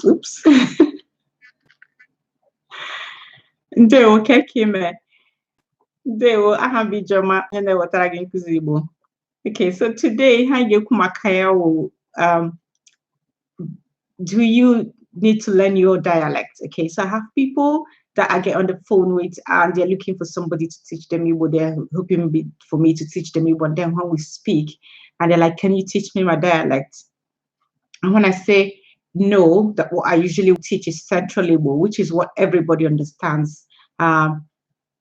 Oops. Ndewo kekime. Ndewo aha bijoma ene wetara gị nkuzi Igbo. Okay, so today ha ga-ekwu maka ya do you need to learn your dialect? Okay, so I have people that I get on the phone with and they're looking for somebody to teach them Igbo. They're hoping for me to teach them Igbo. And then when we speak and they're like, can you teach me my dialect? And when I say no, that what I usually teach is Central Igbo, which is what everybody understands.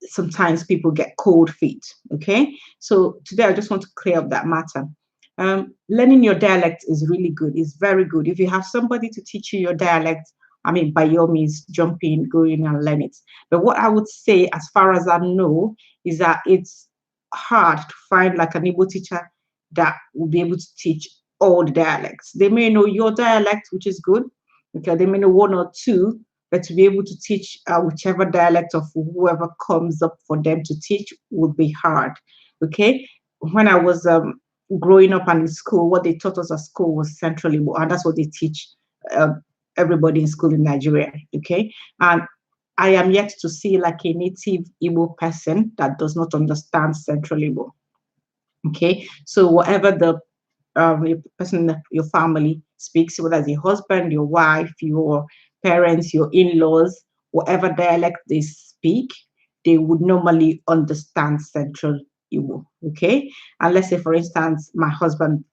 Sometimes people get cold feet, okay? So today I just want to clear up that matter. Learning your dialect is really good. It's very good. If you have somebody to teach you your dialect, I mean, by all means, jump in, go in and learn it. But what I would say, as far as I know, is that it's hard to find like an Igbo teacher that will be able to teach all the dialects. They may know your dialect, which is good, because they may know one or two, but to be able to teach whichever dialect of whoever comes up for them to teach would be hard, okay? When I was growing up and in school, what they taught us at school was Central Igbo, and that's what they teach everybody in school in Nigeria, okay? And I am yet to see like a native Igbo person that does not understand Central Igbo, okay? So whatever the person, your family speaks, whether it's your husband, your wife, your parents, your in-laws, whatever dialect they speak, they would normally understand Central Igbo, okay? And let's say, for instance, my husband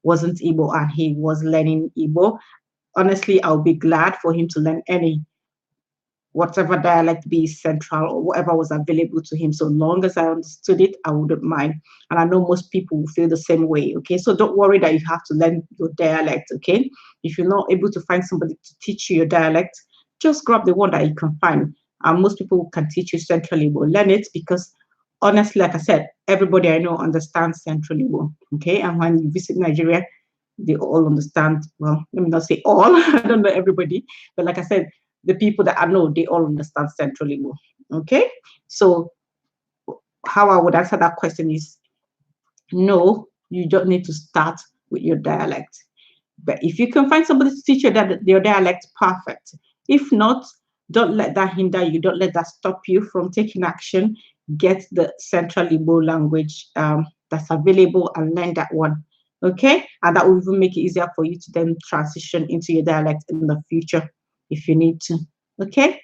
wasn't Igbo and he was learning Igbo. Honestly, I'll be glad for him to learn whatever dialect, be Central or whatever was available to him. So long as I understood it, I wouldn't mind. And I know most people will feel the same way, okay? So don't worry that you have to learn your dialect, okay? If you're not able to find somebody to teach you your dialect, just grab the one that you can find. And most people can teach you Central Igbo. Learn it because honestly, like I said, everybody I know understands Central Igbo, okay? And when you visit Nigeria, they all understand, well, let me not say all, I don't know everybody, but like I said, the people that I know, they all understand Central Igbo, okay? So how I would answer that question is, no, you don't need to start with your dialect. But if you can find somebody to teach you your dialect, perfect. If not, don't let that hinder you. Don't let that stop you from taking action. Get the Central Igbo language that's available and learn that one, okay? And that will even make it easier for you to then transition into your dialect in the future if you need to, okay?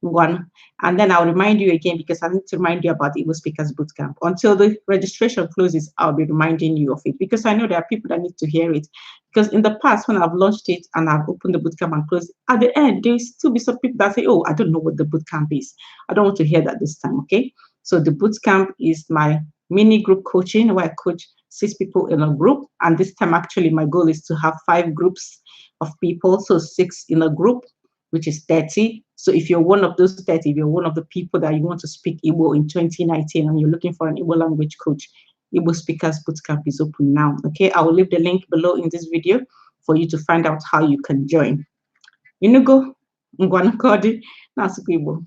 One. And then I'll remind you again, because I need to remind you about the Igbo Speakers Bootcamp. Until the registration closes, I'll be reminding you of it, because I know there are people that need to hear it. Because in the past, when I've launched it and I've opened the bootcamp and closed, at the end, there'll still be some people that say, oh, I don't know what the bootcamp is. I don't want to hear that this time, okay? So the bootcamp is my mini group coaching where I coach 6 people in a group. And this time, actually, my goal is to have 5 groups of people, so 6 in a group, which is 30. So if you're one of those 30, if you're one of the people that you want to speak Igbo in 2019 and you're looking for an Igbo language coach, Igbo Speakers Bootcamp is open now, okay? I will leave the link below in this video for you to find out how you can join. Inugo, ngwanukodi, nasuku Igbo.